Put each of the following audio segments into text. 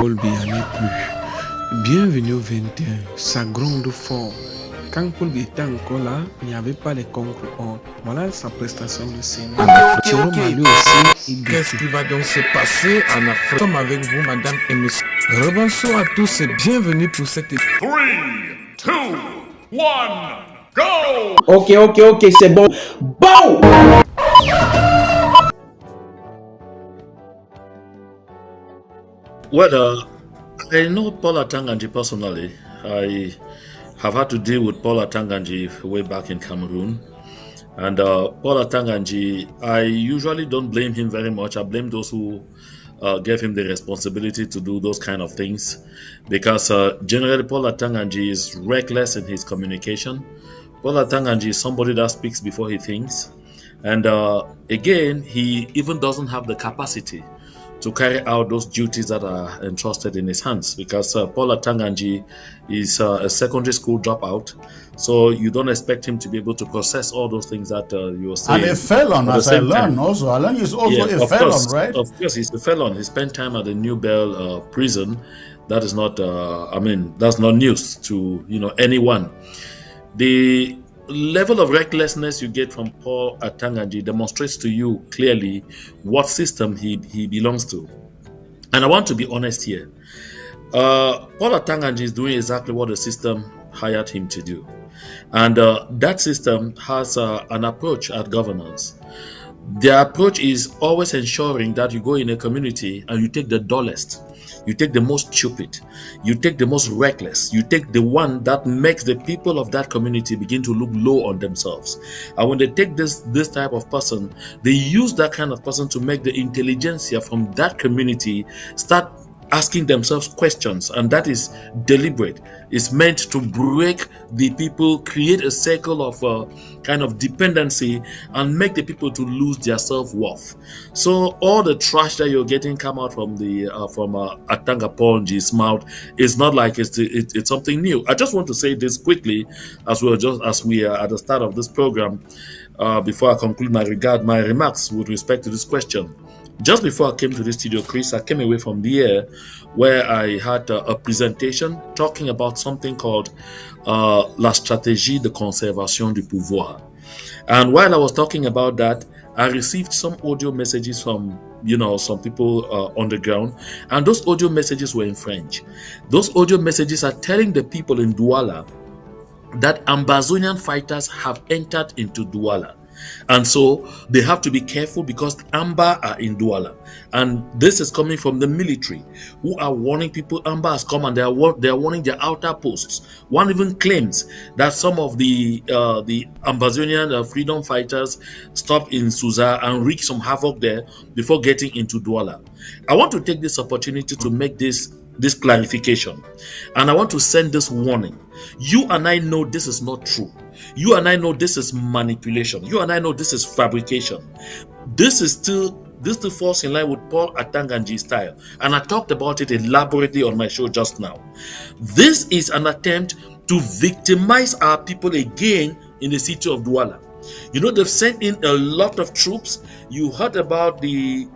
Paul Biya n'est plus. Bienvenue au 21, sa gronde fort. Quand Paul Biya était encore là, il n'y avait pas les concurrents. Voilà sa prestation de scène. Qu'est-ce qui va donc se passer en Afrique? Nous sommes avec vous, madame et monsieur. Rebonsoir à tous et bienvenue pour cette 3, 2, 1, go! Ok, c'est bon. Bon! Well, I know Paul Atanganji personally. I have had to deal with Paul Atanganji way back in Cameroon. And Paul Atanganji, I usually don't blame him very much. I blame those who gave him the responsibility to do those kind of things. Because generally Paul Atanganji is reckless in his communication. Paul Atanganji is somebody that speaks before he thinks. And again, he even doesn't have the capacity to carry out those duties that are entrusted in his hands, because Paul Atanganji is a secondary school dropout, so you don't expect him to be able to process all those things that you are saying. And a felon, as I learned also. I learned he's also a felon, right? Of course, he's a felon. He spent time at the New Bell prison. That is not, that's not news to anyone. The level of recklessness you get from Paul Atanganji demonstrates to you clearly what system he belongs to. And I want to be honest here. Paul Atanganji is doing exactly what the system hired him to do. And that system has an approach at governance. The approach is always ensuring that you go in a community and you take the dullest, you take the most stupid, you take the most reckless, you take the one that makes the people of that community begin to look low on themselves. And when they take this type of person, they use that kind of person to make the intelligentsia from that community start asking themselves questions, and that is deliberate. It's meant to break the people, create a circle of kind of dependency, and make the people to lose their self-worth. So all the trash that you're getting come out from Atanga Ponji's mouth is not like it's something new. I just want to say this quickly, as we are at the start of this program, before I conclude my remarks with respect to this question. Just before I came to the studio, Chris, I came away from there where I had a presentation talking about something called La stratégie de conservation du pouvoir. And while I was talking about that, I received some audio messages from some people on the ground, and those audio messages were in French. Those audio messages are telling the people in Douala that Ambazonian fighters have entered into Douala. And so they have to be careful because Amba are in Douala. And this is coming from the military, who are warning people Amba has come, and they are warning their outer posts. One even claims that some of the Ambazonian freedom fighters stopped in Suza and wreaked some havoc there before getting into Douala. I want to take this opportunity to make this clarification, and I want to send this warning. You and I know this is not true. You and I know this is manipulation. You and I know this is fabrication. This still falls in line with Paul Atanganji's style, and I talked about it elaborately on my show just now. This is an attempt to victimize our people again in the city of Douala. They've sent in a lot of troops. You heard about the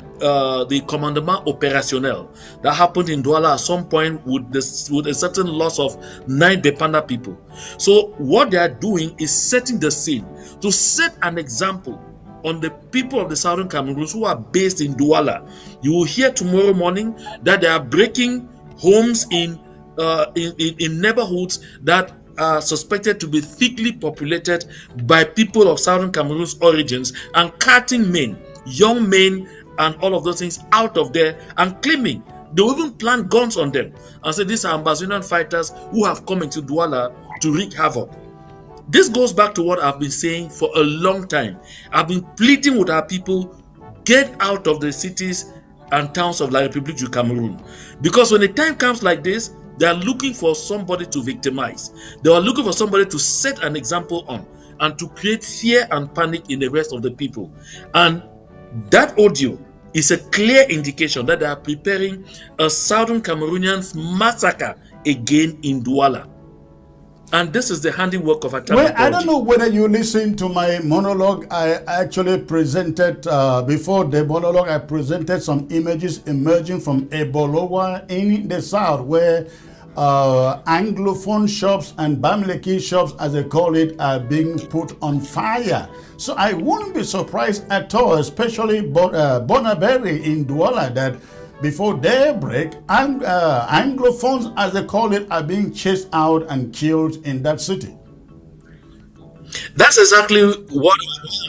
commandement opérationnel that happened in Douala at some point with a certain loss of 9 Bepanda people. So what they are doing is setting the scene to set an example on the people of the southern Cameroons who are based in Douala. You will hear tomorrow morning that they are breaking homes in neighborhoods that are suspected to be thickly populated by people of southern Cameroon's origins, and carting men, young men, and all of those things out of there, and claiming they will even plant guns on them and say these are Ambazonian fighters who have come into Douala to wreak havoc. This goes back to what I've been saying for a long time. I've been pleading with our people, get out of the cities and towns of La République du Cameroon. Because when the time comes like this, they are looking for somebody to victimize. They are looking for somebody to set an example on and to create fear and panic in the rest of the people. And that audio is a clear indication that they are preparing a southern Cameroonians massacre again in Douala. And this is the handiwork of Atam. Well, I don't know whether you listened to my monologue. I actually presented, before the monologue, I presented some images emerging from Ebolowa in the south, where Anglophone shops and Bamileke shops, as they call it, are being put on fire. So I wouldn't be surprised at all, especially Bonaberry in Douala, that before daybreak, Anglophones, as they call it, are being chased out and killed in that city. That's exactly what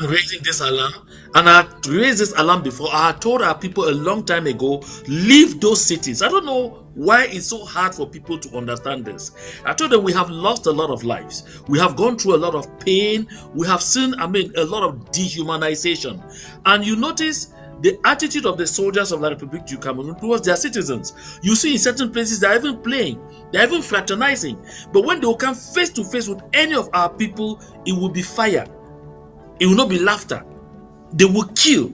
I'm raising this alarm. And I had raised this alarm before. I had told our people a long time ago, leave those cities. I don't know why it's so hard for people to understand this. I told them we have lost a lot of lives. We have gone through a lot of pain. We have seen, a lot of dehumanization. And you notice the attitude of the soldiers of La République du Cameroon towards their citizens. You see in certain places they're even playing, they're even fraternizing. But when they will come face to face with any of our people, it will be fire. It will not be laughter. They will kill.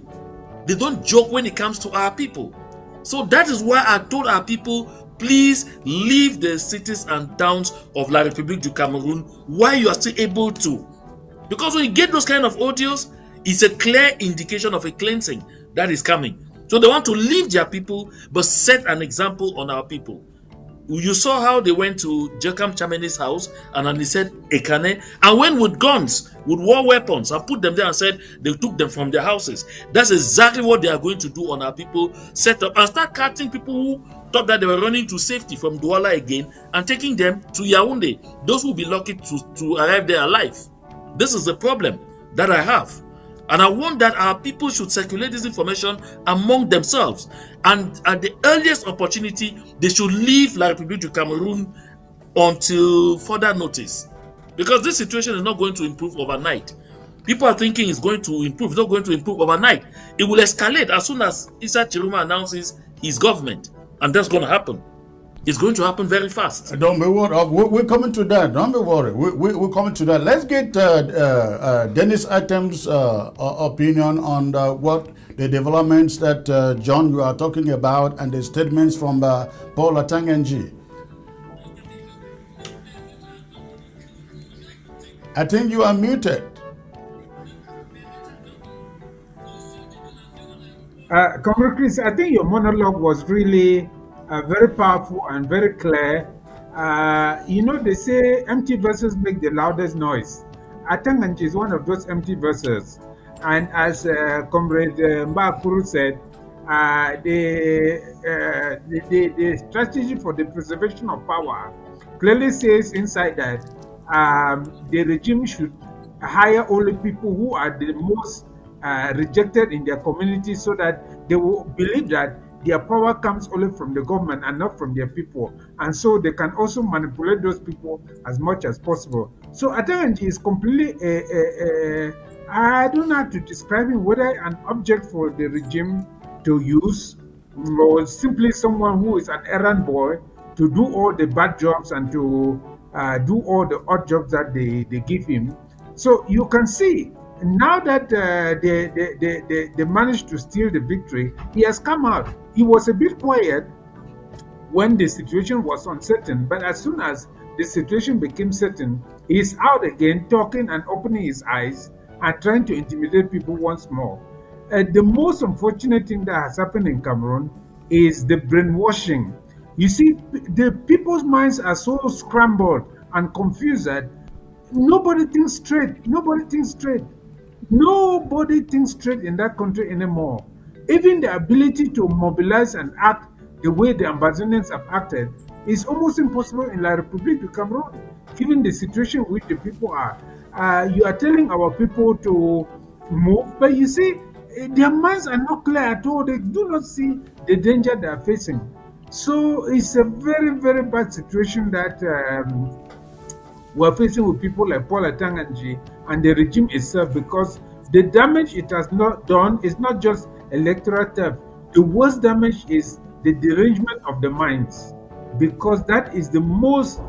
They don't joke when it comes to our people. So that is why I told our people, please leave the cities and towns of La République du Cameroon while you are still able to. Because when you get those kind of audios, it's a clear indication of a cleansing that is coming. So they want to leave their people, but set an example on our people. You saw how they went to Cmrnais house and he said Ekane, and went with guns, with war weapons, and put them there and said they took them from their houses. That's exactly what they are going to do on our people. Set up and start catching people who thought that they were running to safety from Douala again and taking them to Yaoundé. Those will be lucky to arrive there alive. This is the problem that I have. And I want that our people should circulate this information among themselves. And at the earliest opportunity, they should leave La République du Cameroon until further notice. Because this situation is not going to improve overnight. People are thinking it's going to improve. It's not going to improve overnight. It will escalate as soon as Issa Chiruma announces his government. And that's going to happen. It's going to happen very fast. Don't be worried. We're coming to that. Don't be worried. We're coming to that. Let's get Dennis Atem's opinion on what the developments that John you are talking about and the statements from Paul Atanganji. I think you are muted. Comrade Chris, I think your monologue was really very powerful and very clear. They say empty verses make the loudest noise. Atanganji is one of those empty verses. And as Comrade Mbakuru said, the strategy for the preservation of power clearly says inside that the regime should hire only people who are the most rejected in their community, so that they will believe that their power comes only from the government and not from their people, and so they can also manipulate those people as much as possible. So Atanganji is completely I don't know how to describe him, whether an object for the regime to use or simply someone who is an errand boy to do all the bad jobs and to do all the odd jobs that they give him. So you can see now that they managed to steal the victory, he has come out. He was a bit quiet when the situation was uncertain, but as soon as the situation became certain, he is out again, talking and opening his eyes and trying to intimidate people once more. The most unfortunate thing that has happened in Cameroon is the brainwashing. You see, the people's minds are so scrambled and confused that nobody thinks straight. Nobody thinks straight in that country anymore. Even the ability to mobilize and act the way the Ambazonians have acted is almost impossible in La République du Cameroon, given the situation in which the people are. You are telling our people to move, but you see, their minds are not clear at all. They do not see the danger they are facing. So it's a very, very bad situation that we're facing with people like Paul Atanganji and the regime itself, because the damage it has not done is not just electoral theft. The worst damage is the derangement of the minds, because that is the most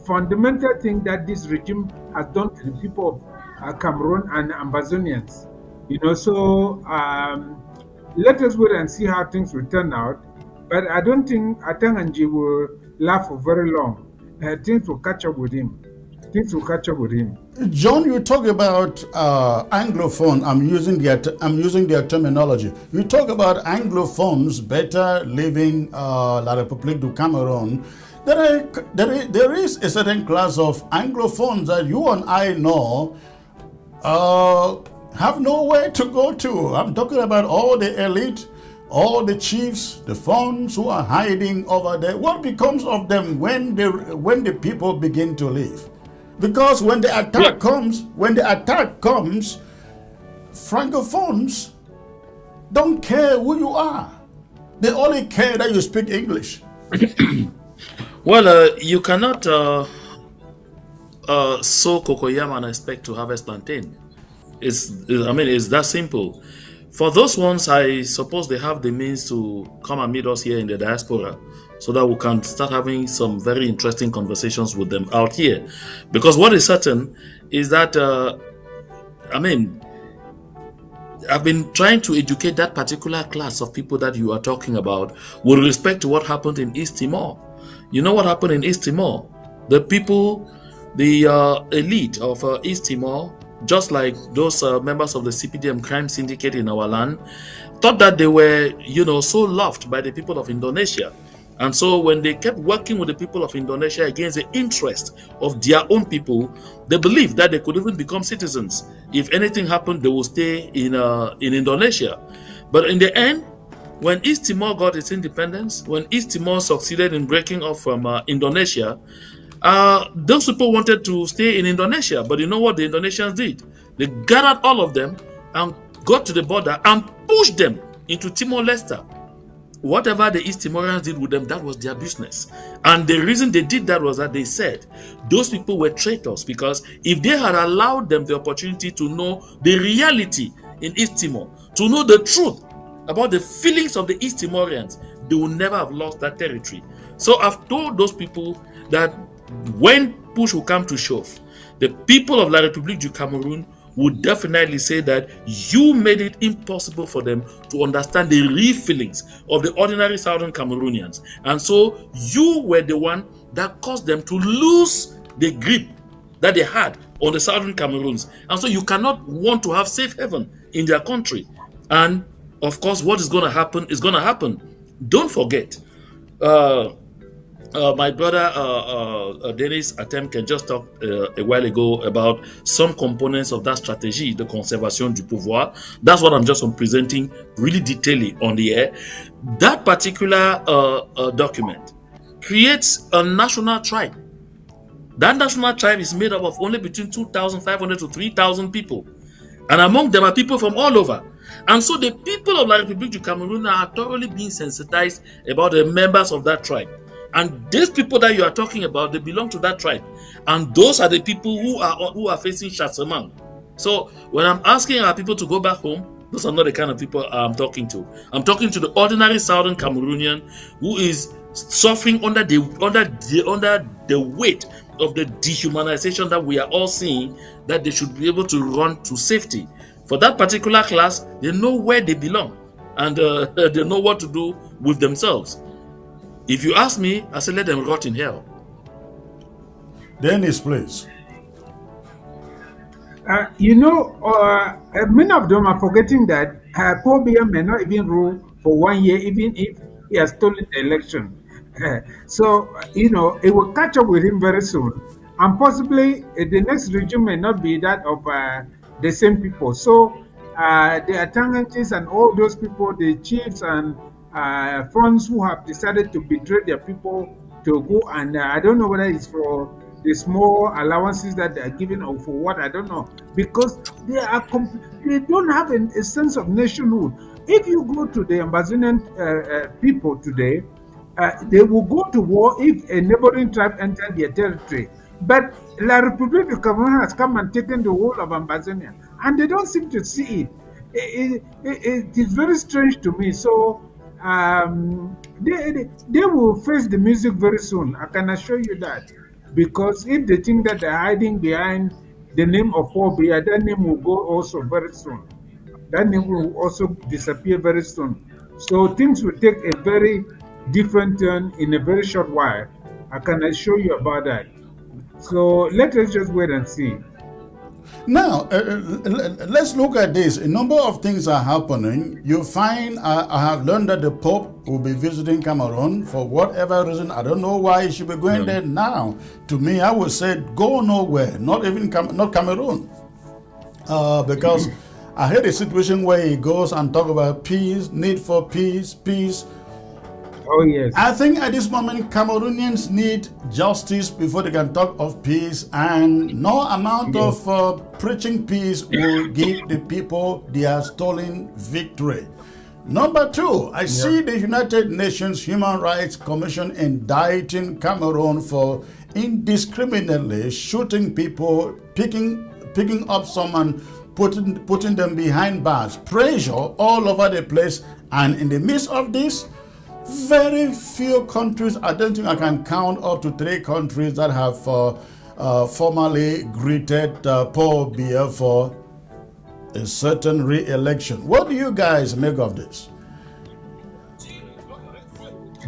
fundamental thing that this regime has done to the people of Cameroon and Ambazonians. So let us wait and see how things will turn out. But I don't think Atanganji will last for very long. Things will catch up with him. things will catch up with him. John, you talk about Anglophone. I'm using their terminology. You talk about Anglophones better leaving La République du Cameroon. There is a certain class of Anglophones that you and I know have nowhere to go to. I'm talking about all the elite, all the chiefs, the phones who are hiding over there. What becomes of them when the people begin to leave? Because when the attack comes, Francophones don't care who you are. They only care that you speak English. Well, you cannot sow cocoyam and expect to harvest plantain. It's that simple. For those ones, I suppose they have the means to come and meet us here in the diaspora so that we can start having some very interesting conversations with them out here. Because what is certain is that, I've been trying to educate that particular class of people that you are talking about with respect to what happened in East Timor. You know what happened in East Timor? The people, the elite of East Timor, just like those members of the CPDM crime syndicate in our land, thought that they were, so loved by the people of Indonesia. And so when they kept working with the people of Indonesia against the interest of their own people, they believed that they could even become citizens. If anything happened, they would stay in Indonesia. But in the end, when East Timor got its independence, when East Timor succeeded in breaking off from Indonesia, those people wanted to stay in Indonesia. But you know what the Indonesians did? They gathered all of them and got to the border and pushed them into Timor-Leste. Whatever the East Timorians did with them, that was their business. And the reason they did that was that they said those people were traitors, because if they had allowed them the opportunity to know the reality in East Timor, to know the truth about the feelings of the East Timorians, they would never have lost that territory. So I've told those people that when push will come to shove, the people of La République du Cameroun would definitely say that you made it impossible for them to understand the real feelings of the ordinary Southern Cameroonians. And so you were the one that caused them to lose the grip that they had on the Southern Cameroons. And so you cannot want to have safe haven in their country. And of course, what is going to happen is going to happen. Don't forget, my brother Dennis attempt can just talk a while ago about some components of that strategy, the conservation du pouvoir. That's what I'm just presenting really detailedly on the air. That particular document creates a national tribe. That national tribe is made up of only between 2,500 to 3,000 people. And among them are people from all over. And so the people of La République du Cameroun are thoroughly being sensitized about the members of that tribe. And these people that you are talking about, they belong to that tribe. And those are the people who are facing chastisement. So when I'm asking our people to go back home, those are not the kind of people I'm talking to. I'm talking to the ordinary Southern Cameroonian who is suffering under the weight of the dehumanization that we are all seeing, that they should be able to run to safety. For that particular class, they know where they belong, and they know what to do with themselves. If you ask me, I say let them rot in hell. Dennis, please. Many of them are forgetting that Paul Biya may not even rule for 1 year, even if he has stolen the election. So, it will catch up with him very soon. And possibly the next regime may not be that of the same people. So, the Atanganchis and all those people, the chiefs and funds who have decided to betray their people to go, and I don't know whether it's for the small allowances that they are giving or for what, I don't know, because they don't have a sense of nationhood. If you go to the Amazonian people today, they will go to war if a neighboring tribe enters their territory. But La République du Cameroun has come and taken the whole of Amazonia, and they don't seem to see it. It is very strange to me. So they will face the music very soon. I can assure you that. Because if they think that they're hiding behind the name of Paul Biya, that name will go also very soon. That name will also disappear very soon. So things will take a very different turn in a very short while. I can assure you about that. So let us just wait and see. Now, let's look at this. A number of things are happening. You find, I have learned that the Pope will be visiting Cameroon for whatever reason. I don't know why he should be going there now. To me, I would say go nowhere, not even not Cameroon. Because I heard a situation where he goes and talk about peace, need for peace. Oh, yes. I think at this moment, Cameroonians need justice before they can talk of peace, and no amount of preaching peace will give the people their stolen victory. Number two, I see the United Nations Human Rights Commission indicting Cameroon for indiscriminately shooting people, picking up someone, putting them behind bars, pressure all over the place, and in the midst of this, very few countries, I don't think I can count up to 3 countries that have formally greeted Paul Biya for a certain re-election. What do you guys make of this?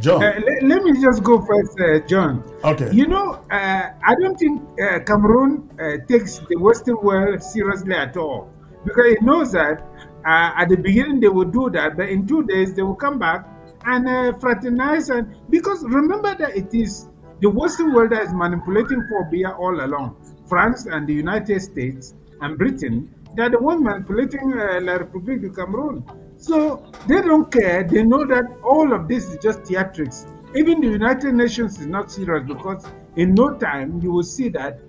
John? Let me just go first, John. Okay. You know, I don't think Cameroon takes the Western world seriously at all, because it knows that at the beginning they will do that, but in 2 days they will come back and fraternize. And because remember that it is the Western world that is manipulating Paul Biya all along. France and the United States and Britain, they're the ones manipulating La République du Cameroon. So they don't care. They know that all of this is just theatrics. Even the United Nations is not serious, because in no time you will see that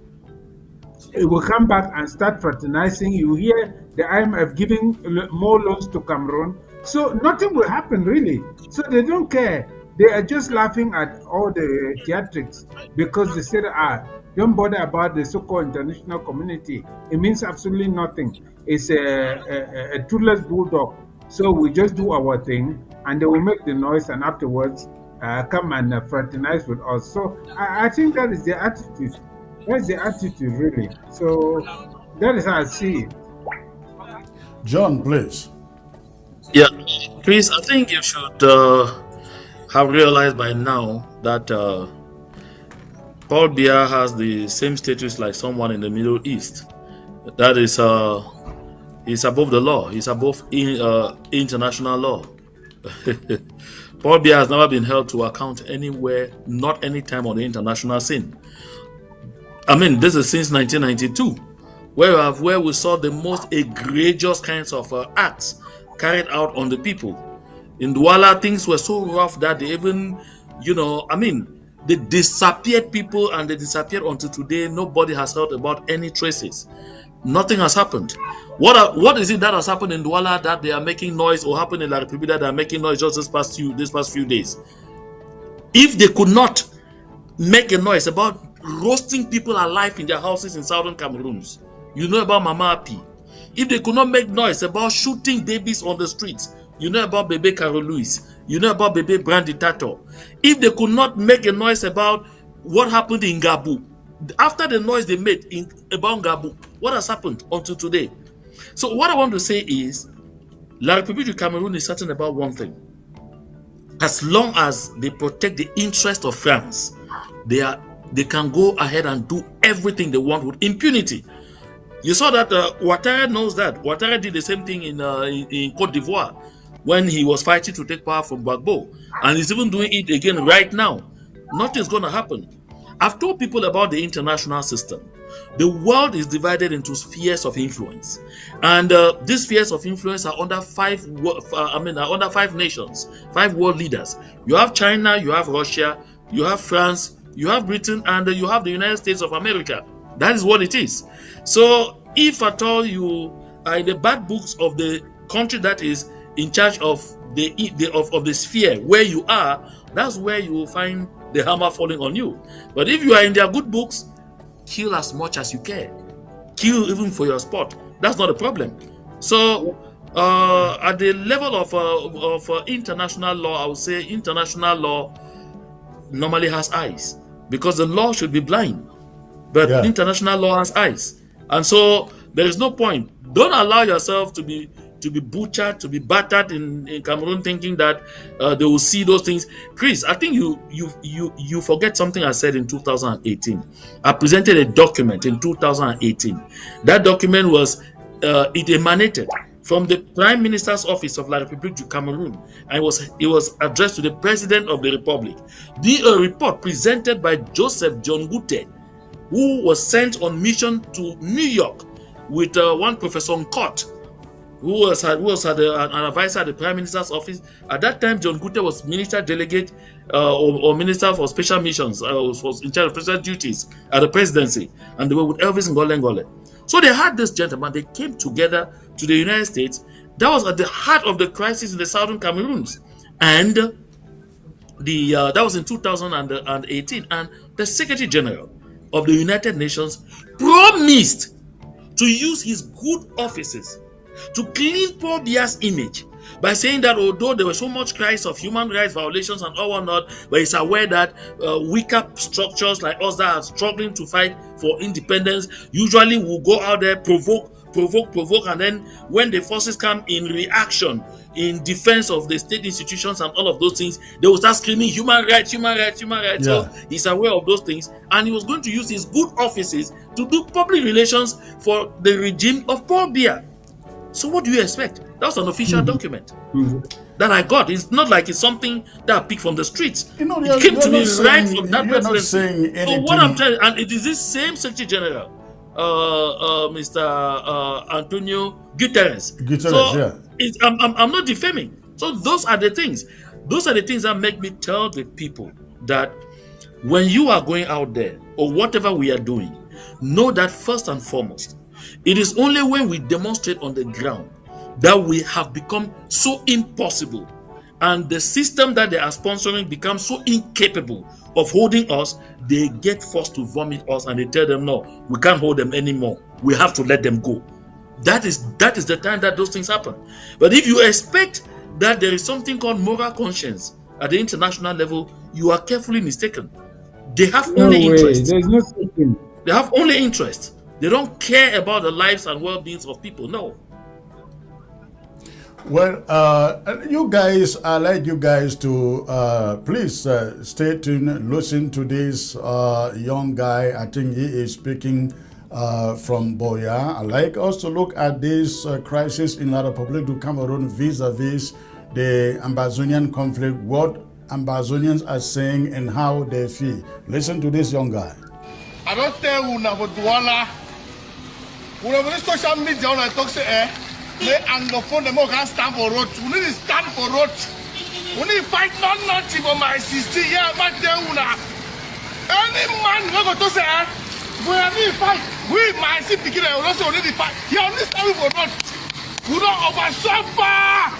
it will come back and start fraternizing. You hear the IMF giving more loans to Cameroon. So nothing will happen really. So they don't care. They are just laughing at all the theatrics, because they said, don't bother about the so-called international community. It means absolutely nothing. It's a toothless bulldog. So we just do our thing, and they will make the noise, and afterwards come and fraternize with us. So I think that is the attitude. That's the attitude, really. So that is how I see it. John, please. Yeah, Chris, I think you should have realized by now that Paul Biya has the same status like someone in the Middle East. That is, he's above the law. He's above international law. Paul Biya has never been held to account anywhere, not any time on the international scene. I mean, this is since 1992, where we saw the most egregious kinds of acts carried out on the people. In Douala, things were so rough that they even, they disappeared people, and they disappeared until today. Nobody has heard about any traces. Nothing has happened. What is it that has happened in Douala that they are making noise, or happened in La République that they are making noise just this past few days? If they could not make a noise about roasting people alive in their houses in southern Cameroons, you know about Mama Api. If they could not make noise about shooting babies on the streets, you know about Bebe Carol Louis, you know about Bebe Brandy Tato. If they could not make a noise about what happened in Gabu, after the noise they made about Gabu, what has happened until today? So what I want to say is, La République du Cameroon is certain about one thing. As long as they protect the interest of France, they can go ahead and do everything they want with impunity. You saw that Ouattara knows that. Ouattara did the same thing in Côte d'Ivoire when he was fighting to take power from Gbagbo. And he's even doing it again right now. Nothing's going to happen. I've told people about the international system. The world is divided into spheres of influence. And these spheres of influence are under five nations, 5 world leaders. You have China, you have Russia, you have France, you have Britain, and you have the United States of America. That is what it is. So if at all you are in the bad books of the country that is in charge of the sphere where you are, that's where you will find the hammer falling on you. But if you are in their good books, kill as much as you can. Kill even for your sport. That's not a problem. So at the level of international law, I would say international law normally has eyes, because the law should be blind. But international law has eyes. And so there is no point. Don't allow yourself to be to be butchered, to be battered in Cameroon, thinking that they will see those things. Chris, I think you forget something I said in 2018. I presented a document in 2018. That document was it emanated from the Prime Minister's Office of La République du Cameroon, and it was addressed to the President of the Republic. A report presented by Joseph John Gute, who was sent on mission to New York with one Professor Nkot, who was an advisor at the Prime Minister's Office. At that time, John Gute was Minister Delegate or Minister for Special Missions, was in charge of special duties at the presidency, and they were with Elvis Ngole. So they had this gentleman, they came together to the United States. That was at the heart of the crisis in the southern Cameroons. And that was in 2018. And the Secretary General of the United Nations promised to use his good offices to clean Paul Biya's image by saying that although there was so much crisis of human rights violations and all whatnot, but he's aware that weaker structures like us that are struggling to fight for independence usually will go out there, provoke, and then when the forces come in reaction, in defense of the state institutions and all of those things, they will start screaming human rights. Yeah. So he's aware of those things, and he was going to use his good offices to do public relations for the regime of Paul Biya. So what do you expect? That was an official document that I got. It's not like it's something that I picked from the streets. It came to me right from that presidency. So what I'm telling you, and it is this same Secretary General, Mr. Antonio Guterres. I'm not defaming. So those are the things. Those are the things that make me tell the people that when you are going out there or whatever we are doing, know that first and foremost, it is only when we demonstrate on the ground that we have become so impossible and the system that they are sponsoring becomes so incapable of holding us, they get forced to vomit us and they tell them, no, we can't hold them anymore. We have to let them go. That is the time that those things happen. But if you expect that there is something called moral conscience at the international level, you are carefully mistaken. They have only interest. There's no thinking. They have only interest. They don't care about the lives and well-beings of people. No. Well, you guys, I'd like you guys to please stay tuned, listen to this young guy. I think he is speaking from Boya. I'd like us to look at this crisis in La République du Cameroon vis-a-vis the Ambazonian conflict, what Ambazonians are saying and how they feel. Listen to this young guy. I don't tell you now, but when I social media, I talk say, and the phone, the more can stand for road. We need to stand for road. We need to fight nothing for my sister. Yeah, but then any man we go to say, we need to fight. We my sister begin also need to fight. You understand for road? We don't over suffer.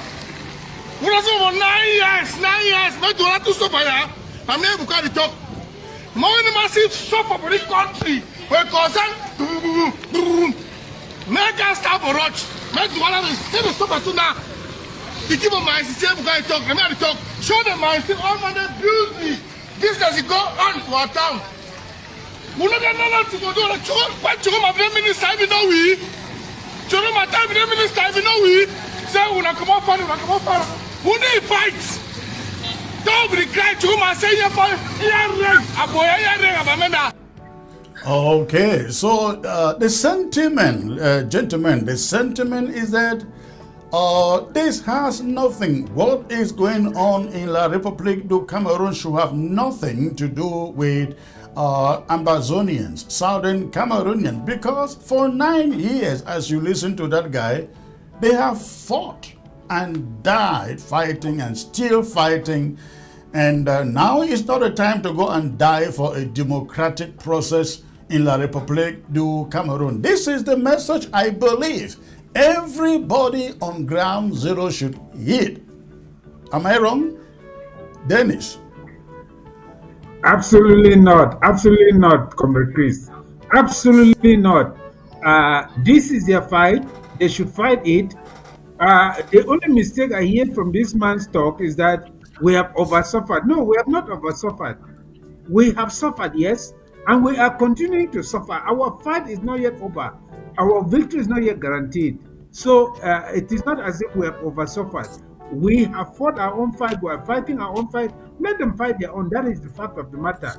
We don't over 9 years. But do not to suffer. I'm never going to talk. More massive suffer for this country. Because make us stop for road. Make the one of the stop at now. The keep of my sister going to talk. Let me talk. Show them my sister all my beauty. This does it go on for a town. We don't know to go do the but to my minister, we know we. To my time, the minister, we know we. Say, when I come up, we need fights. Don't be crying to my say, Okay, so the sentiment, gentlemen, the sentiment is that this has nothing. What is going on in La République du Cameroon should have nothing to do with Ambazonians, Southern Cameroonians, because for 9 years, as you listen to that guy, they have fought and died fighting and still fighting. And now is not a time to go and die for a democratic process in La République du Cameroon. This is the message I believe everybody on ground zero should hear. Am I wrong? Dennis? Absolutely not, Comrade Chris. Absolutely not. This is their fight. They should fight it. The only mistake I hear from this man's talk is that we have oversuffered. No, we have not oversuffered. We have suffered, yes, and we are continuing to suffer. Our fight is not yet over. Our victory is not yet guaranteed. So it is not as if we have over-suffered. We have fought our own fight. We are fighting our own fight. Let them fight their own. That is the fact of the matter,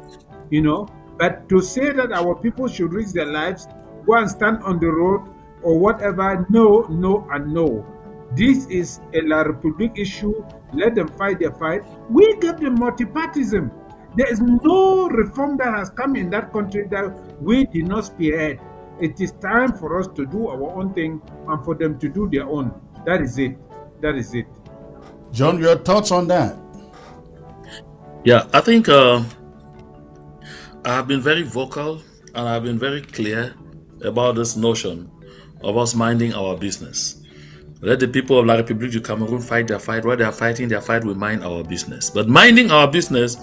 you know. But to say that our people should risk their lives, go and stand on the road or whatever, no, no, and no. This is a La Republique issue. Let them fight their fight. We give them multipartism. There is no reform that has come in that country that we did not spearhead. It is time for us to do our own thing and for them to do their own. That is it. That is it. John, your thoughts on that? Yeah, I think I've been very vocal and I've been very clear about this notion of us minding our business. Let the people of La République du Cameroun fight their fight. While they are fighting their fight, we mind our business. But minding our business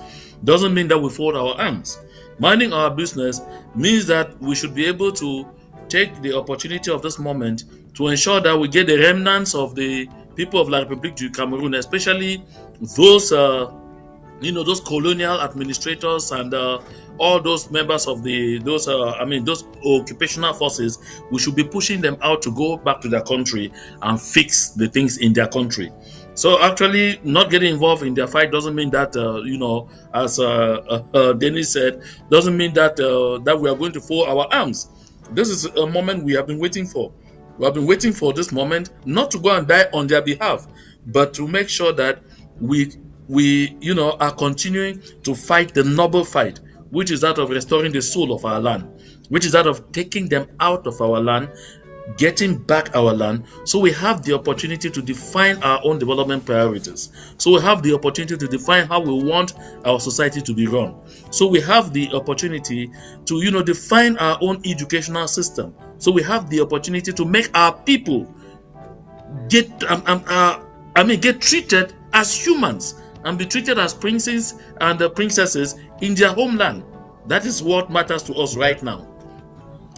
doesn't mean that we fold our arms. Minding our business means that we should be able to take the opportunity of this moment to ensure that we get the remnants of the people of La République du Cameroun, especially those those colonial administrators and all those members of those occupational forces. We should be pushing them out to go back to their country and fix the things in their country. So actually, not getting involved in their fight doesn't mean that as Dennis said, doesn't mean that that we are going to fold our arms. This is a moment we have been waiting for. We have been waiting for this moment, not to go and die on their behalf, but to make sure that we are continuing to fight the noble fight, which is that of restoring the soul of our land, which is that of taking them out of our land, getting back our land, so we have the opportunity to define our own development priorities. So we have the opportunity to define how we want our society to be run. So we have the opportunity to define our own educational system. So we have the opportunity to make our people get treated as humans and be treated as princes and princesses in their homeland. That is what matters to us right now.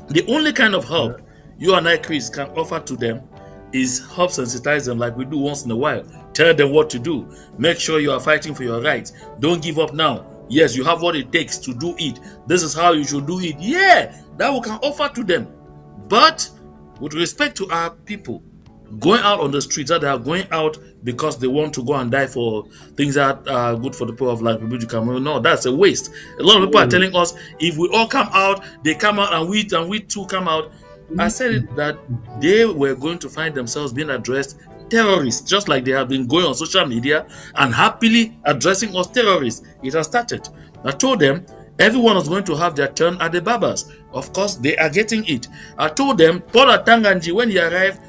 The only kind of help you and I, Chris, can offer to them is help sensitize them like we do once in a while. Tell them what to do. Make sure you are fighting for your rights. Don't give up now. Yes, you have what it takes to do it. This is how you should do it. Yeah, that we can offer to them. But with respect to our people going out on the streets, that they are going out because they want to go and die for things that are good for the people of La République du Cameroun. No, that's a waste. A lot of people are telling us if we all come out, they come out, and we too come out. I said it that they were going to find themselves being addressed terrorists, just like they have been going on social media and happily addressing us terrorists. It has started. I told them everyone was going to have their turn at the barbers. Of course, they are getting it. I told them Paul Atanganji, when he arrived,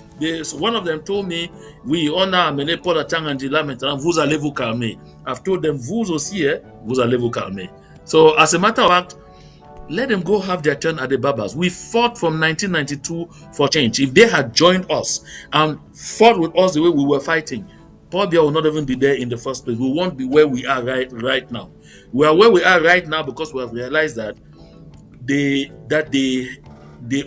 one of them told me, oui, on a amené Paul Atanganji là maintenant, vous allez vous calmer. I've told them, vous aussi, vous allez vous calmer. So as a matter of fact, let them go have their turn at the barbers. We fought from 1992 for change. If they had joined us and fought with us the way we were fighting, Paul Biya will not even be there in the first place. We won't be where we are right now. We are where we are right now because we have realized that they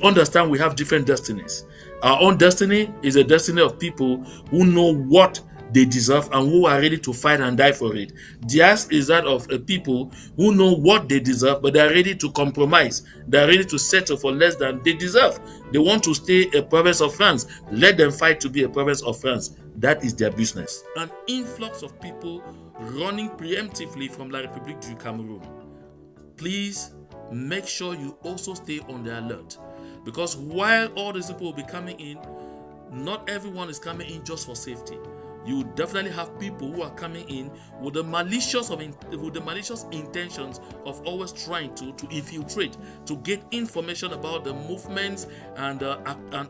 understand we have different destinies. Our own destiny is a destiny of people who know what they deserve and who are ready to fight and die for it. Theirs is that of a people who know what they deserve, but they are ready to compromise. They are ready to settle for less than they deserve. They want to stay a province of France. Let them fight to be a province of France. That is their business. An influx of people running preemptively from La République du Cameroun. Please make sure you also stay on the alert. Because while all these people will be coming in, not everyone is coming in just for safety. You definitely have people who are coming in with the malicious intentions of always trying to infiltrate, to get information about the movements and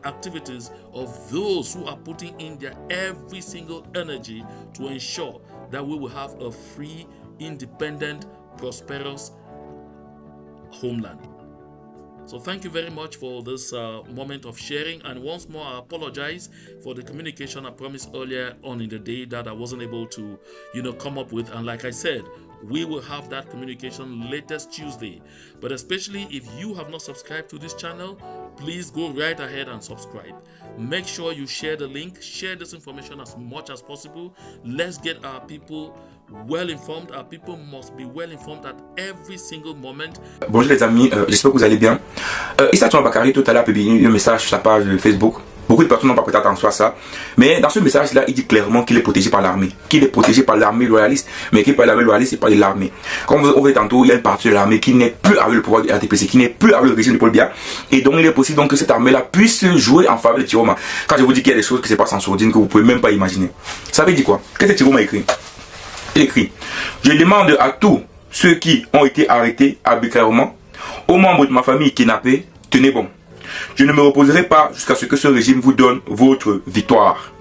activities of those who are putting in their every single energy to ensure that we will have a free, independent, prosperous homeland. So thank you very much for this moment of sharing, and once more I apologize for the communication I promised earlier on in the day that I wasn't able to come up with. And like I said, we will have that communication latest Tuesday. But especially if you have not subscribed to this channel, please go right ahead and subscribe. Make sure you share the link, share this information as much as possible. Let's get our people well informed. Our people must be well informed at every single moment. Bonjour les amis, j'espère que vous allez bien. Issa Bakari tout à l'heure a publié un message sur sa page Facebook. Beaucoup de personnes n'ont pas prêté attention à ça. Mais dans ce message-là, il dit clairement qu'il est protégé par l'armée. Qu'il est protégé par l'armée loyaliste. Mais qui est pas l'armée loyaliste, c'est pas de l'armée. Comme on voit tantôt, il y a une partie de l'armée qui n'est plus avec le pouvoir du RDPC, qui n'est plus avec le régime de Paul Biya. Et donc, il est possible donc que cette armée-là puisse jouer en faveur de Tiroma. Quand je vous dis qu'il y a des choses qui se passent en sourdine que vous pouvez même pas imaginer. Ça veut dire quoi? Qu'est-ce que Tiroma écrit? Il écrit: je demande à tous ceux qui ont été arrêtés arbitrairement, aux membres de ma famille kidnappés, tenez bon. Je ne me reposerai pas jusqu'à ce que ce régime vous donne votre victoire.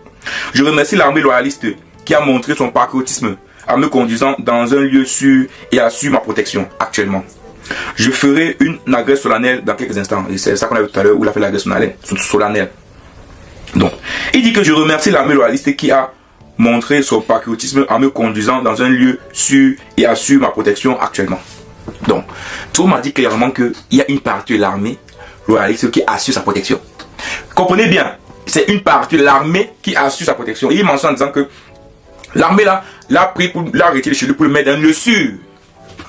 Je remercie l'armée loyaliste qui a montré son patriotisme en me conduisant dans un lieu sûr et assure ma protection actuellement. Je ferai une agresse solennelle dans quelques instants. Et c'est ça qu'on a vu tout à l'heure où il a fait l'agresse solennelle. Donc, il dit que je remercie l'armée loyaliste qui a montré son patriotisme en me conduisant dans un lieu sûr et assure ma protection actuellement. Donc, tout m'a dit clairement qu'il y a une partie de l'armée loyaliste qui assure sa protection. Comprenez bien, c'est une partie de l'armée qui assure sa protection. Et il mentionne en disant que l'armée là, l'a pris pour l'a retiré chez lui pour le mettre dans un lieu sûr.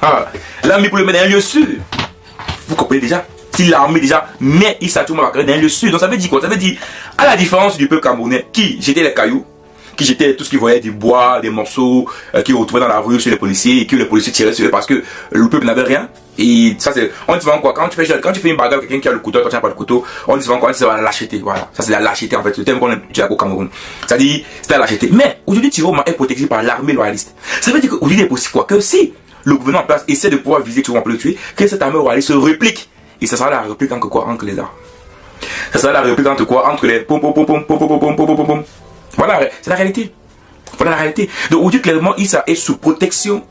Ah, l'a mis pour le mettre dans un lieu sûr. Vous comprenez déjà? Si l'armée déjà met Issa Touma dans un lieu sûr, donc ça veut dire quoi? Ça veut dire, à la différence du peuple camerounais qui jetait les cailloux, qui jetait tout ce qu'ils voyaient, du bois, des morceaux, qui retrouvaient dans la rue sur les policiers, et que les policiers tiraient sur eux parce que le peuple n'avait rien. Et ça c'est, on dit souvent quoi, quand tu fais une bagarre avec quelqu'un qui a le couteau, toi tu n'as pas le couteau, on dit souvent quoi, c'est la lâcheté, voilà. Ça c'est la lâcheté en fait, le terme qu'on utilise au Cameroun. Ça dit, c'est la lâcheté. Mais aujourd'hui Tiroma est protégé par l'armée loyaliste. Ça veut dire qu'aujourd'hui il est possible quoi, que si le gouvernement en place essaie de pouvoir viser Tiroma pour le tuer, que cette armée royaliste se réplique. Et ça sera la réplique entre quoi? Entre les arts. Ça sera la réplique entre quoi? Entre les pom pom pom pom pom pom pom pom pom pom. Voilà, c'est la réalité. Voilà la réalité. Donc aujourd'hui clairement, Issa est sous protection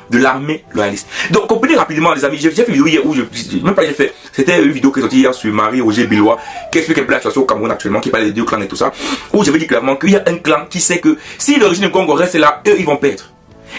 de l'armée loyaliste. Donc comprenez rapidement les amis, j'ai fait une vidéo hier où même pas j'ai fait, c'était une vidéo qui est sortie hier sur Marie-Roger Billois, qui explique un peu la situation au Cameroun actuellement, qui parle des deux clans et tout ça, où j'avais dit clairement qu'il y a un clan qui sait que si le régime du Congo reste là, eux ils vont perdre.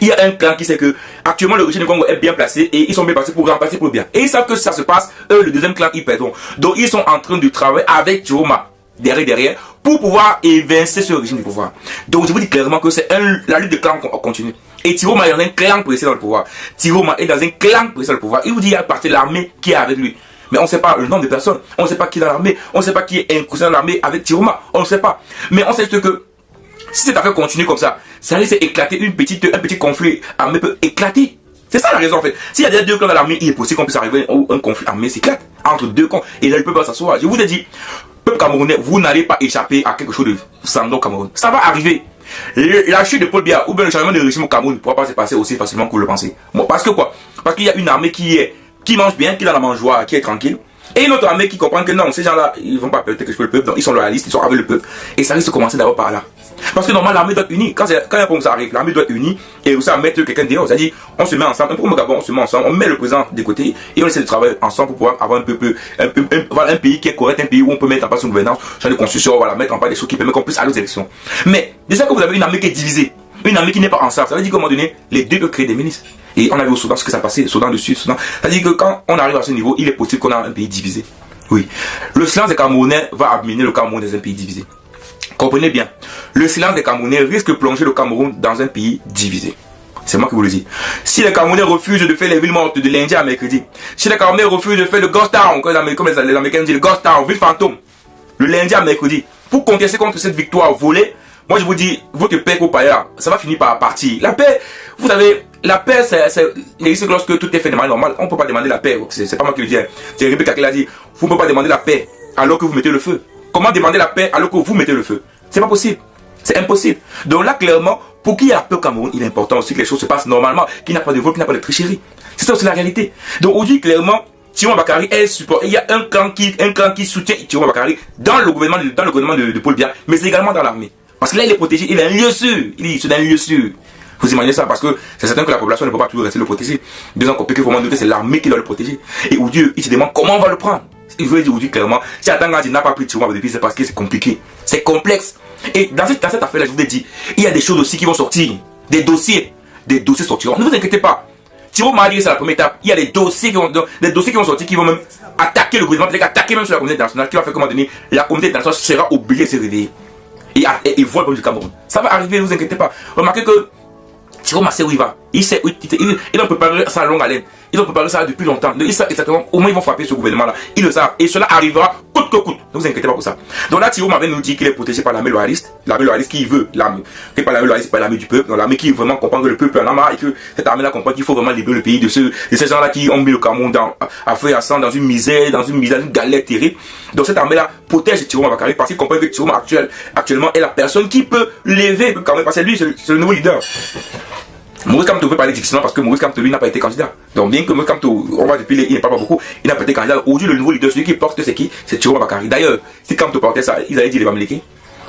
Il y a un clan qui sait que actuellement le régime du Congo est bien placé et ils sont bien placés pour remplacer pour le bien. Et ils savent que si ça se passe, eux le deuxième clan ils perdront. Donc ils sont en train de travailler avec Tiroma derrière pour pouvoir évincer ce régime du pouvoir. Donc je vous dis clairement que c'est la lutte de clans continue. Et Tiroma est dans un clan pressé dans le pouvoir. Tiroma est dans un clan pressé dans le pouvoir. Il vous dit il y a une partie de l'armée qui est avec lui. Mais on ne sait pas le nombre de personnes, on ne sait pas qui est dans l'armée, on ne sait pas qui est incrusté dans l'armée avec Tiroma, on ne sait pas. Mais on sait juste que si cette affaire continue comme ça risque d'éclater un petit conflit armé peut éclater. C'est ça la raison en fait. S'il y a deux clans dans l'armée, il est possible qu'on puisse arriver où un conflit armé s'éclate entre deux camps. Et là, il ne peut pas s'asseoir. Je vous ai dit, peuple camerounais, vous n'allez pas échapper à quelque chose de sans au Cameroun. Ça va arriver. La chute de Paul Biya ou bien le changement de régime au Cameroun ne pourra pas se passer aussi facilement que vous le pensez. Bon, parce que quoi? Parce qu'il y a une armée qui mange bien, qui a la mangeoire, qui est tranquille. Et une autre armée qui comprend que non, ces gens-là, ils ne vont pas perdre quelque chose le peuple, donc ils sont loyalistes, ils sont avec le peuple. Et ça risque de commencer d'abord par là. Parce que normalement, l'armée doit être unie. Quand un problème ça arrive, l'armée doit être unie et aussi mettre quelqu'un dehors. C'est-à-dire, on se met ensemble, un peu comme au Gabon, on se met ensemble, on met le président des côtés et on essaie de travailler ensemble pour pouvoir avoir un pays qui est correct, un pays où on peut mettre en place une gouvernance, changer de constitution, voilà, mettre en place des choses qui permettent qu'on puisse aller aux élections. Mais déjà que vous avez une armée qui est divisée, une armée qui n'est pas ensemble, ça veut dire qu'à un moment donné, les deux peuvent créer des ministres. Et on a vu au Soudan ce que ça passait, Soudan du Sud, Soudan. C'est-à-dire que quand on arrive à ce niveau, il est possible qu'on a un pays divisé. Oui. Le silence des Camerounais va amener le Cameroun dans un pays divisé. Comprenez bien. Le silence des Camerounais risque de plonger le Cameroun dans un pays divisé. C'est moi qui vous le dis. Si les Camerounais refusent de faire les villes mortes de lundi à mercredi, si les Camerounais refusent de faire le ghost town, comme les Américains disent, le ghost town, ville fantôme, le lundi à mercredi, pour contester contre cette victoire volée, moi je vous dis, votre paix au païen, ça va finir par partir. La paix, vous savez, la paix, il existe lorsque tout est fait de manière normale. On ne peut pas demander la paix. C'est pas moi qui le dis. C'est Rebecca qui l'a dit. Vous ne pouvez pas demander la paix alors que vous mettez le feu. Comment demander la paix alors que vous mettez le feu? C'est pas possible. C'est impossible. Donc là, clairement, pour qu'il y ait la paix au Cameroun, il est important aussi que les choses se passent normalement, qu'il n'y a pas de vol, qu'il n'y a pas de tricherie. C'est ça aussi la réalité. Donc aujourd'hui, clairement, Tirompa Bakary est support. Il y a un clan qui soutient Tirompa Bakary dans le gouvernement de Paul Biya, mais également dans l'armée. Parce que là, il est protégé, il est un lieu sûr. Il est dans un lieu sûr. Vous imaginez ça parce que c'est certain que la population ne peut pas toujours rester le protéger. Deux ans compliqué, il faut douter, c'est l'armée qui doit le protéger. Et aujourd'hui, il se demande comment on va le prendre. Il veut dire aujourd'hui clairement, si Atanga n'a pas pris Tirompa depuis, c'est parce que c'est compliqué. C'est complexe. Et dans cette affaire-là, je vous ai dit, il y a des choses aussi qui vont sortir. Des dossiers sortiront. Ne vous inquiétez pas. Tirompa a dit que c'est la première étape. Il y a des dossiers qui vont sortir, qui vont même attaquer le gouvernement, peut-être attaquer même sur la communauté internationale, qui va faire comment donner, la communauté internationale sera obligée de se réveiller. Et voir le problème du Cameroun. Ça va arriver, ne vous inquiétez pas. Remarquez que Tirompa sait où il va. Ils ont préparé ça à longue haleine. Ils ont préparé ça depuis longtemps. Ils savent exactement comment ils vont frapper ce gouvernement-là. Ils le savent. Et cela arrivera coûte que coûte. Ne vous inquiétez pas pour ça. Donc là, Thierry m'avait nous dit qu'il est protégé par l'armée loyaliste. L'armée loyaliste qui veut l'armée. Qui n'est pas l'armée loyaliste, pas l'armée du peuple. Donc l'armée qui vraiment comprend que le peuple en a marre et que cette armée-là comprend qu'il faut vraiment libérer le pays de ces gens-là qui ont mis le Cameroun à feu et à sang, dans une misère, une galère terrible. Donc cette armée-là protège Thierry Bakary parce qu'il comprend que Thierry actuellement est la personne qui peut lever quand même, parce que lui, c'est le nouveau leader. Maurice Kamto peut parler difficilement parce que Maurice Kamto lui n'a pas été candidat. Donc bien que Maurice Kamto, on voit depuis il ne parle pas beaucoup, il n'a pas été candidat. Aujourd'hui le nouveau leader, celui qui porte c'est qui? C'est Thierry Bakary. D'ailleurs, si Kamto portait ça, ils allaient dire il va me léguer.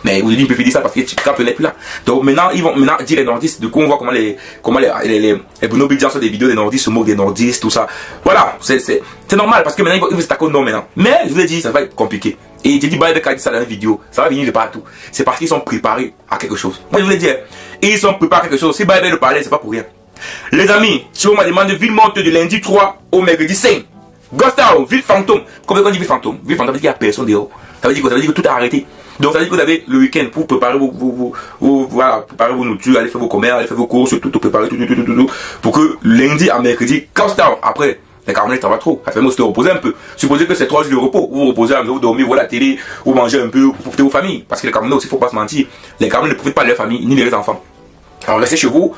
Mais aujourd'hui, ils peuvent dire ça parce que Kamto n'est plus là. Donc maintenant, ils vont dire les nordistes. Du coup, on voit comment les Bruno Bildian sur des vidéos des nordistes se moquent des nordistes, tout ça. Voilà, c'est normal parce que maintenant, ils vont s'attaquer au nom maintenant. Mais je vous ai dit, ça va être compliqué. Et j'ai dit, Biya Invalide dit ça dans la vidéo. Ça va venir de partout. C'est parce qu'ils sont préparés à quelque chose. Moi, je vous l'ai dit, ils sont préparés à quelque chose. Si Biya Invalide le parlait, c'est pas pour rien. Les amis, si on m'a demandé ville morte de lundi 3 au mercredi 5. Gostao, ville fantôme. Combien on dit ville fantôme? Ville fantôme, ça veut dire qu'il n'y a personne dehors. Ça veut dire que tout a arrêté. Donc ça veut dire que vous avez le week-end pour préparer voilà, préparer vos nourritures, aller faire vos commerces, aller faire vos courses, tout préparer, tout, pour que lundi à mercredi, Gostao, après, les Camerounais travaillent trop. Ça fait aussi de reposer un peu. Supposez que c'est 3 jours de repos. Vous reposez, vous dormez, vous voyez la télé, vous mangez un peu, vous profitez de vos familles. Parce que les Camerounais aussi, il ne faut pas se mentir. Les Camerounais ne profitent pas de leur famille, ni de leurs enfants. Alors restez chez vous.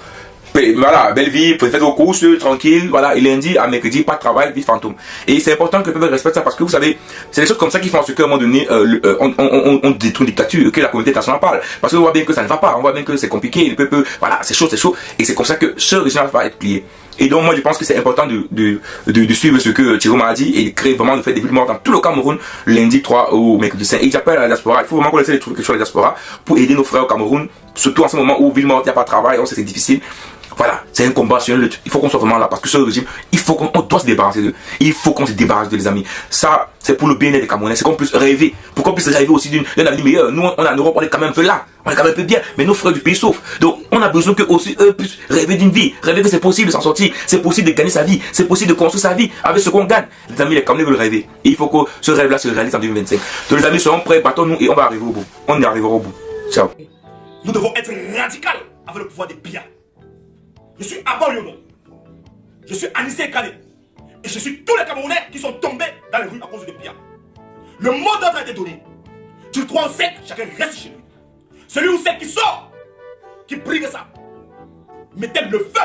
Voilà, belle vie, faites vos courses, tranquille, voilà, et lundi à mercredi, pas de travail, vie fantôme. Et c'est important que le peuple respecte ça parce que vous savez, c'est des choses comme ça qui font ce qu'à un moment donné, on détruit une dictature, que la communauté internationale parle. Parce qu'on voit bien que ça ne va pas, on voit bien que c'est compliqué, le peuple, voilà, c'est chaud, et c'est comme ça que ce régime va être plié. Et donc moi je pense que c'est important de suivre ce que Thierry m'a dit et de créer vraiment de faire des villes mortes dans tout le Cameroun lundi 3 au mercredi 5. Et j'appelle à la diaspora, il faut vraiment qu'on laisse les trucs sur la diaspora pour aider nos frères au Cameroun, surtout en ce moment où ville morte, il n'y a pas de travail, donc c'est difficile. Voilà, c'est un combat sur il faut qu'on soit vraiment là parce que ce régime, il faut qu'on doit se débarrasser d'eux. Il faut qu'on se débarrasse de les amis. Ça, c'est pour le bien-être des Camerounais, c'est qu'on puisse rêver, pour qu'on puisse rêver aussi d'un avenir meilleur. Nous, on est en Europe, on est quand même un peu là, on est quand même un peu bien, mais nos frères du pays souffrent. Donc, on a besoin que aussi eux puissent rêver d'une vie, rêver que c'est possible de s'en sortir, c'est possible de gagner sa vie, c'est possible de construire sa vie avec ce qu'on gagne. Les amis, les Camerounais veulent rêver. Et il faut que ce rêve-là se réalise en 2025. Donc, les amis seront prêts, battons-nous et on va arriver au bout. On y arrivera au bout. Ciao. Nous devons être radicaux avec le pouvoir des Biya. Je suis Abba Lyono. Je suis Anissé Kane. Et je suis tous les Camerounais qui sont tombés dans les rues à cause de Biya. Le mot d'ordre a été donné. Du 3 au 7, chacun reste chez lui. Celui ou celle qui sort, qui brille ça, mettez le feu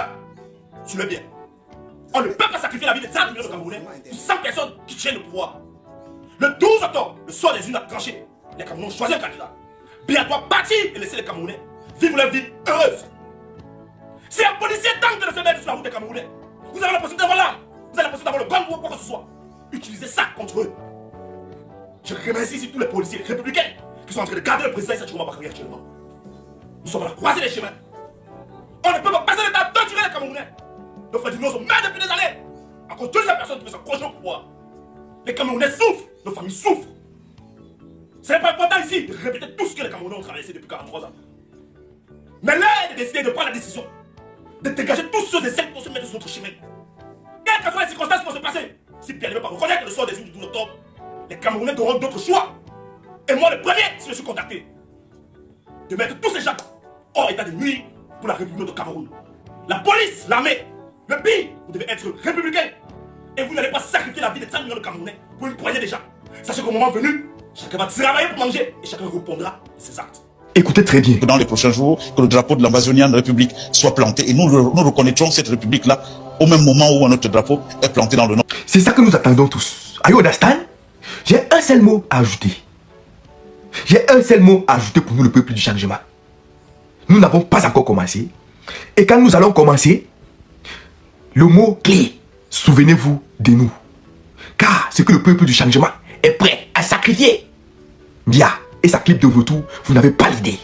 sur le bien. On ne peut pas sacrifier la vie de 100 millions de Camerounais pour 100 personnes qui tiennent le pouvoir. Le 12 octobre, le sort des urnes a tranché. Les Camerounais ont choisi un candidat. Biya doit partir et laisser les Camerounais vivre leur vie heureuse. Si un policier tente de se mettre sur la route des Camerounais, vous avez la possibilité d'avoir l'arme, vous avez la possibilité d'avoir le gun ou quoi que ce soit. Utilisez ça contre eux. Je remercie ici tous les policiers républicains qui sont en train de garder le président Thierry Bakary actuellement. Nous sommes à la croisée des chemins. On ne peut pas passer le temps de tirer les Camerounais. Nos frères du Nord sont morts depuis des années à cause de ces personnes qui veulent s'accrocher au pouvoir. Les Camerounais souffrent, nos familles souffrent. C'est pas important ici de répéter tout ce que les Camerounais ont traversé depuis 43 ans. Mais là, il est décidé de prendre la décision de dégager tous ceux et celles qui vont se mettre sur notre chemin. Quelles que soient les circonstances qui vont se passer, si Pierre ne veut pas reconnaître le sort des urnes du 12 octobre, les Camerounais auront d'autres choix. Et moi, le premier, si je suis contacté, de mettre tous ces gens hors état de nuire pour la République de Cameroun. La police, l'armée, le pays, vous devez être républicain. Et vous n'allez pas sacrifier la vie de 100 millions de Camerounais pour une poignée de gens. Sachez qu'au moment venu, chacun va travailler pour manger et chacun répondra de ses actes. Écoutez très bien. Dans les prochains jours, que le drapeau de l'ambazonienne République soit planté et nous reconnaîtrons cette République-là au même moment où notre drapeau est planté dans le nord. C'est ça que nous attendons tous. Are you understand? J'ai un seul mot à ajouter. J'ai un seul mot à ajouter pour nous, le peuple du changement. Nous n'avons pas encore commencé. Et quand nous allons commencer, le mot clé, souvenez-vous de nous. Car ce que le peuple du changement est prêt à sacrifier. Biya et sa clip de retour, vous n'avez pas l'idée.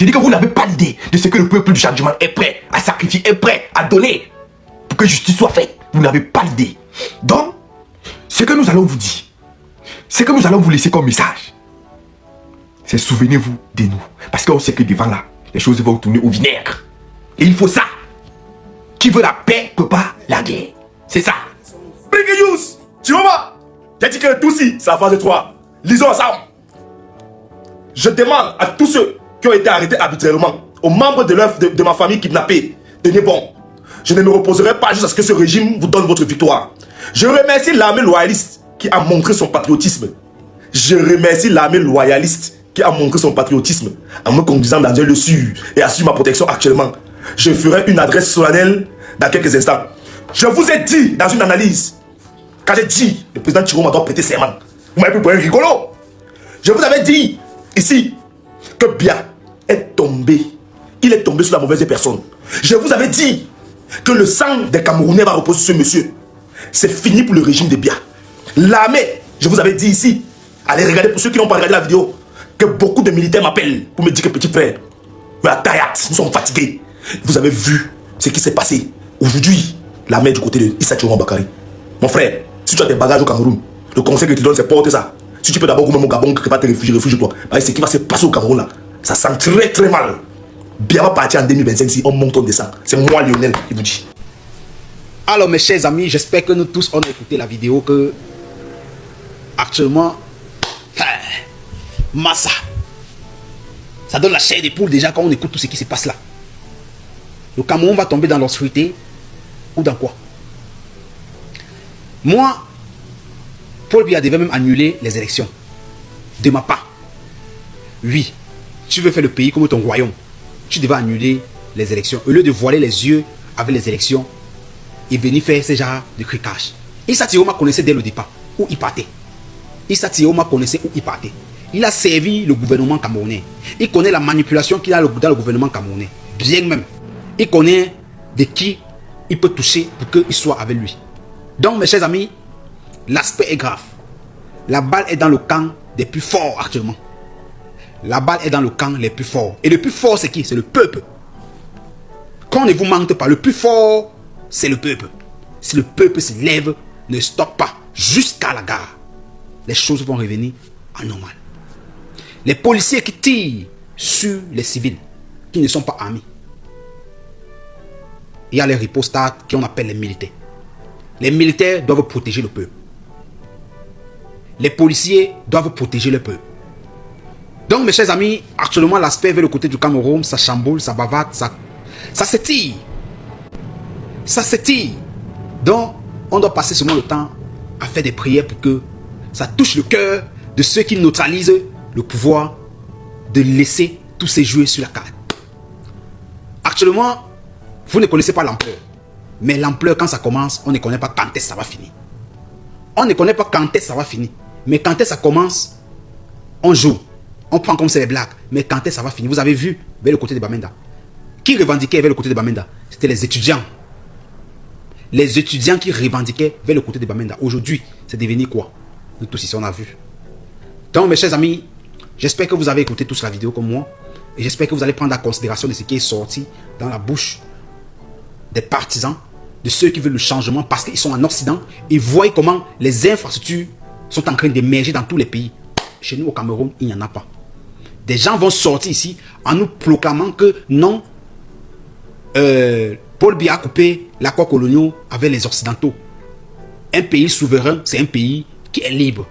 Je dis que vous n'avez pas l'idée de ce que le peuple du changement est prêt à sacrifier, est prêt à donner pour que justice soit faite. Vous n'avez pas l'idée. Donc, ce que nous allons vous dire, ce que nous allons vous laisser comme message, c'est souvenez-vous de nous. Parce qu'on sait que devant là, les choses vont tourner au vinaigre. Et il faut ça. Qui veut la paix peut pas la guerre. C'est ça. Brigadius, tu vois, j'ai dit que tout ci, c'est la phase de 3. Lisons ensemble. Je demande à tous ceux qui ont été arrêtés arbitrairement aux membres de ma famille kidnappée, tenez bon, je ne me reposerai pas jusqu'à ce que ce régime vous donne votre victoire. Je remercie l'armée loyaliste qui a montré son patriotisme. Je remercie l'armée loyaliste qui a montré son patriotisme en me conduisant dans un lieu sûr et assure ma protection actuellement. Je ferai une adresse solennelle dans quelques instants. Je vous ai dit dans une analyse, quand j'ai dit le président Triomphant doit prêter serment, vous m'avez pris pour un rigolo. Je vous avais dit ici que Biya est tombé. Il est tombé sur la mauvaise personne. Je vous avais dit que le sang des Camerounais va reposer sur ce monsieur. C'est fini pour le régime de Biya. L'armée, je vous avais dit ici, allez regarder pour ceux qui n'ont pas regardé la vidéo, que beaucoup de militaires m'appellent pour me dire que petit frère, mais à Tayat, nous sommes fatigués. Vous avez vu ce qui s'est passé. Aujourd'hui, l'armée est du côté de Issa Triomphant Bakary. Mon frère, si tu as des bagages au Cameroun, le conseil que tu donnes, c'est porter ça. Si tu peux d'abord même au Gabon, que tu te réfugier, réfugie-toi. Ce qui va se passer au Cameroun là, ça sent très très mal. Biya va partir en 2025 si on monte, on descend. C'est moi Lionel qui vous dit. Alors mes chers amis, j'espère que nous tous on a écouté la vidéo que actuellement Massa, ça donne la chair des poules déjà quand on écoute tout ce qui se passe là. Le Cameroun va tomber dans l'obscurité ou dans quoi? Moi, Paul Biya devait même annuler les élections. De ma part. Oui, tu veux faire le pays comme ton royaume. Tu devais annuler les élections. Au lieu de voiler les yeux avec les élections et venir faire ce genre de cricage. Issa Triomphant connaissait dès le départ où il partait. Issa Triomphant connaissait où il partait. Il a servi le gouvernement camerounais. Il connaît la manipulation qu'il a dans le gouvernement camerounais. Bien même. Il connaît de qui il peut toucher pour qu'il soit avec lui. Donc mes chers amis, l'aspect est grave. La balle est dans le camp des plus forts actuellement. La balle est dans le camp les plus forts. Et le plus fort c'est qui? C'est le peuple. Quand ne vous manque pas, le plus fort c'est le peuple. Si le peuple se lève, ne stoppe pas jusqu'à la gare, les choses vont revenir à normal. Les policiers qui tirent sur les civils qui ne sont pas armés. Il y a les ripostats qu'on appelle les militaires. Les militaires doivent protéger le peuple. Les policiers doivent protéger le peuple. Donc mes chers amis, actuellement l'aspect vers le côté du Cameroun, ça chamboule, ça bavate, ça s'étire. Ça s'étire. Donc on doit passer seulement le temps à faire des prières pour que ça touche le cœur de ceux qui neutralisent le pouvoir de laisser tous ces jouets sur la carte. Actuellement, vous ne connaissez pas l'ampleur. Mais l'ampleur, quand ça commence, on ne connaît pas quand est-ce que ça va finir. On ne connaît pas quand est-ce que ça va finir. Mais quand est-ce que ça commence, on joue. On prend comme c'est les blagues. Mais quand est-ce que ça va finir? Vous avez vu vers le côté de Bamenda. Qui revendiquait vers le côté de Bamenda? C'était les étudiants. Les étudiants qui revendiquaient vers le côté de Bamenda. Aujourd'hui, c'est devenu quoi? Nous tous ici, on a vu. Donc, mes chers amis, j'espère que vous avez écouté tous la vidéo comme moi. Et j'espère que vous allez prendre en considération de ce qui est sorti dans la bouche des partisans, de ceux qui veulent le changement parce qu'ils sont en Occident. Ils voient comment les infrastructures sont en train d'émerger dans tous les pays. Chez nous, au Cameroun, il n'y en a pas. Des gens vont sortir ici en nous proclamant que non, Paul Biya a coupé l'accord colonial avec les Occidentaux. Un pays souverain, c'est un pays qui est libre.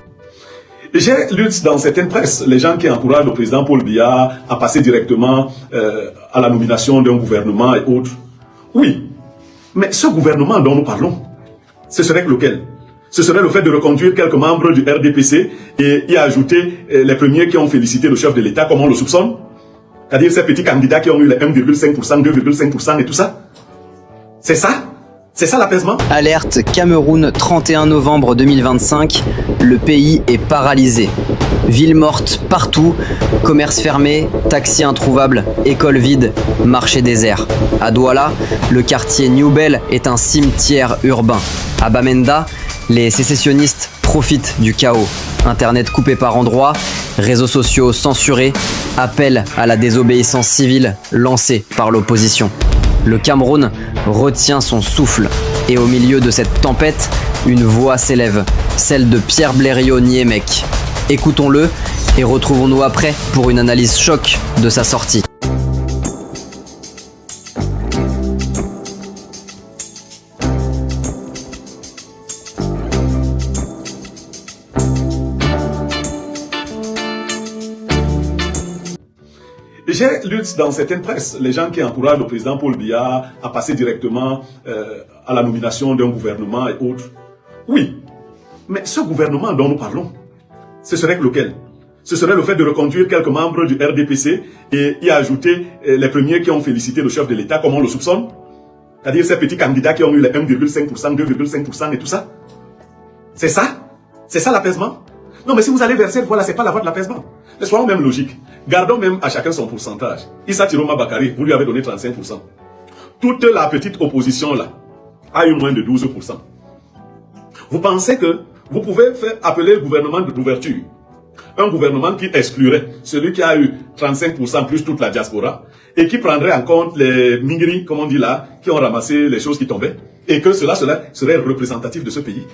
J'ai lu dans certaines presses les gens qui encouragent le président Paul Biya à passer directement à la nomination d'un gouvernement et autres. Oui, mais ce gouvernement dont nous parlons, ce serait lequel? Ce serait le fait de reconduire quelques membres du RDPC et y ajouter les premiers qui ont félicité le chef de l'État, comme on le soupçonne. C'est-à-dire ces petits candidats qui ont eu les 1,5%, 2,5% et tout ça. C'est ça? C'est ça l'apaisement? Alerte Cameroun, 31 novembre 2025, le pays est paralysé. Ville morte partout, commerce fermé, taxi introuvable, école vide, marché désert. À Douala, le quartier New Bell est un cimetière urbain. À Bamenda, les sécessionnistes profitent du chaos. Internet coupé par endroits, réseaux sociaux censurés, appel à la désobéissance civile lancé par l'opposition. Le Cameroun retient son souffle. Et au milieu de cette tempête, une voix s'élève, celle de Pierre Blériot-Niémec. Écoutons-le et retrouvons-nous après pour une analyse choc de sa sortie. J'ai lu dans certaines presses les gens qui encouragent le président Paul Biya à passer directement à la nomination d'un gouvernement et autres. Oui, mais ce gouvernement dont nous parlons, ce serait lequel? Ce serait le fait de reconduire quelques membres du RDPC et y ajouter les premiers qui ont félicité le chef de l'État, comme on le soupçonne. C'est-à-dire ces petits candidats qui ont eu les 1,5%, 2,5% et tout ça. C'est ça? C'est ça l'apaisement? Non, mais si vous allez vers cette voie-là, c'est pas la voie de l'apaisement. Mais soyons même logiques. Gardons même à chacun son pourcentage. Issa Tiroma Bakari, vous lui avez donné 35%. Toute la petite opposition là a eu moins de 12%. Vous pensez que vous pouvez faire appeler le gouvernement d'ouverture, un gouvernement qui exclurait celui qui a eu 35% plus toute la diaspora et qui prendrait en compte les mingri, comme on dit là, qui ont ramassé les choses qui tombaient, et que cela serait représentatif de ce pays?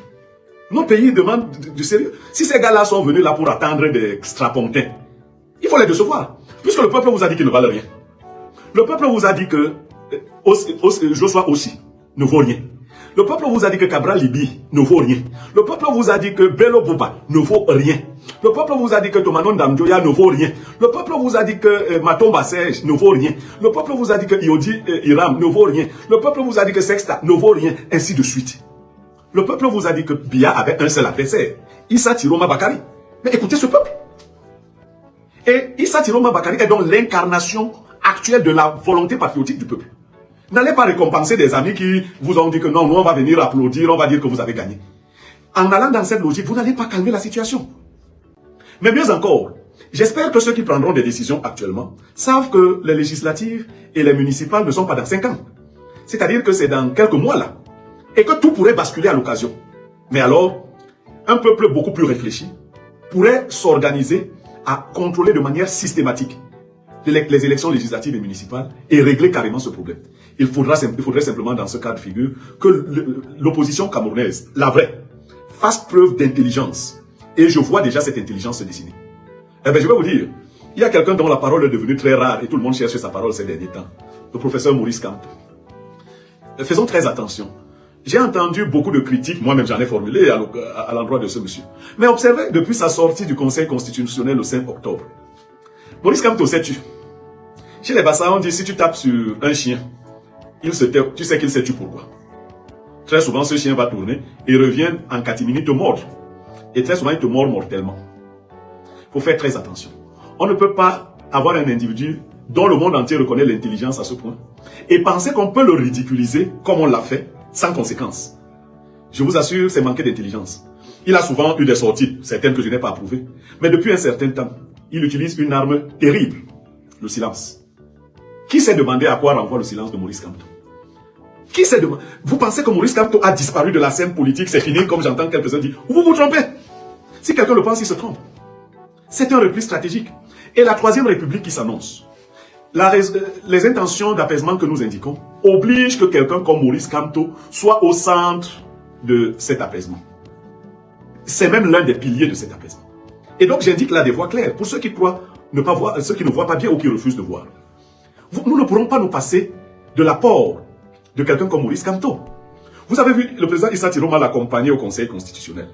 Notre pays demande du sérieux. Si ces gars-là sont venus là pour attendre des strapontins, il faut les décevoir. Puisque le peuple vous a dit qu'ils ne valent rien. Le peuple vous a dit que Joshua aussi ne vaut rien. Le peuple vous a dit que Cabral Libi ne vaut rien. Le peuple vous a dit que Bello Bouba ne vaut rien. Le peuple vous a dit que Tomanon Damjoya ne vaut rien. Le peuple vous a dit que Matomba Serge ne vaut rien. Le peuple vous a dit que Iodi Iram ne vaut rien. Le peuple vous a dit que Sexta ne vaut rien. Ainsi de suite. Le peuple vous a dit que Biya avait un seul adversaire, Issa Tiroma Bakari. Mais écoutez ce peuple. Et Issa Tiroma Bakari est donc l'incarnation actuelle de la volonté patriotique du peuple. N'allez pas récompenser des amis qui vous ont dit que non, nous on va venir applaudir, on va dire que vous avez gagné. En allant dans cette logique, vous n'allez pas calmer la situation. Mais mieux encore, j'espère que ceux qui prendront des décisions actuellement savent que les législatives et les municipales ne sont pas dans 5 ans. C'est-à-dire que c'est dans quelques mois là. Et que tout pourrait basculer à l'occasion. Mais alors, un peuple beaucoup plus réfléchi pourrait s'organiser à contrôler de manière systématique les élections législatives et municipales et régler carrément ce problème. Il faudrait simplement, dans ce cas de figure, que l'opposition camerounaise, la vraie, fasse preuve d'intelligence. Et je vois déjà cette intelligence se dessiner. Eh bien, je vais vous dire, il y a quelqu'un dont la parole est devenue très rare et tout le monde cherche sa parole ces derniers temps. Le professeur Maurice Kamto. Faisons très attention. J'ai entendu beaucoup de critiques, moi-même j'en ai formulé à l'endroit de ce monsieur. Mais observez, depuis sa sortie du Conseil constitutionnel le 5 octobre, Maurice Kamto, sais-tu? Chez les Bassa, on dit si tu tapes sur un chien, tu sais qu'il sait tu pourquoi. Très souvent, ce chien va tourner et revient en catimini te mordre. Et très souvent, il te mord mortellement. Il faut faire très attention. On ne peut pas avoir un individu dont le monde entier reconnaît l'intelligence à ce point et penser qu'on peut le ridiculiser comme on l'a fait, sans conséquence. Je vous assure, c'est manquer d'intelligence. Il a souvent eu des sorties, certaines que je n'ai pas approuvées. Mais depuis un certain temps, il utilise une arme terrible, le silence. Qui s'est demandé à quoi renvoie le silence de Maurice Kamto? Qui s'est demandé? Vous pensez que Maurice Kamto a disparu de la scène politique, c'est fini, comme j'entends quelques-uns dire, ou vous vous trompez? Si quelqu'un le pense, il se trompe. C'est un repli stratégique. Et la troisième république qui s'annonce, les intentions d'apaisement que nous indiquons obligent que quelqu'un comme Maurice Kamto soit au centre de cet apaisement. C'est même l'un des piliers de cet apaisement. Et donc j'indique là des voies claires pour ceux qui croient ne pas voir, ceux qui ne voient pas bien ou qui refusent de voir. Nous ne pourrons pas nous passer de l'apport de quelqu'un comme Maurice Kamto. Vous avez vu le président Issa Tiroma l'accompagner au Conseil constitutionnel.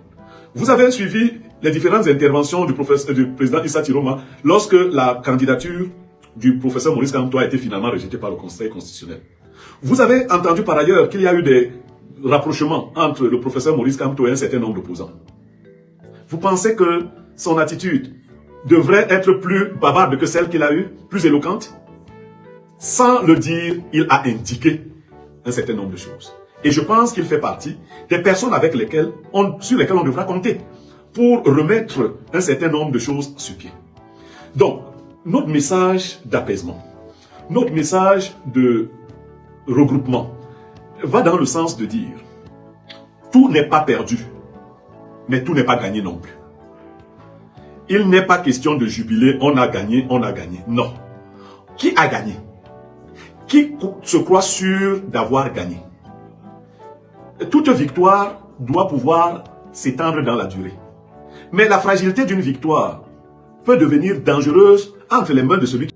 Vous avez suivi les différentes interventions du président Issa Tiroma lorsque la candidature du professeur Maurice Kamto a été finalement rejetée par le Conseil constitutionnel. Vous avez entendu par ailleurs qu'il y a eu des rapprochements entre le professeur Maurice Kamto et un certain nombre d'opposants. Vous pensez que son attitude devrait être plus bavarde que celle qu'il a eue, plus éloquente? Sans le dire, il a indiqué un certain nombre de choses. Et je pense qu'il fait partie des personnes sur lesquelles on devra compter pour remettre un certain nombre de choses sur pied. Donc, notre message d'apaisement, notre message de regroupement va dans le sens de dire tout n'est pas perdu, mais tout n'est pas gagné non plus. Il n'est pas question de jubiler, on a gagné, on a gagné. Non. Qui a gagné? Qui se croit sûr d'avoir gagné? Toute victoire doit pouvoir s'étendre dans la durée. Mais la fragilité d'une victoire peut devenir dangereuse entre les mains de celui qui...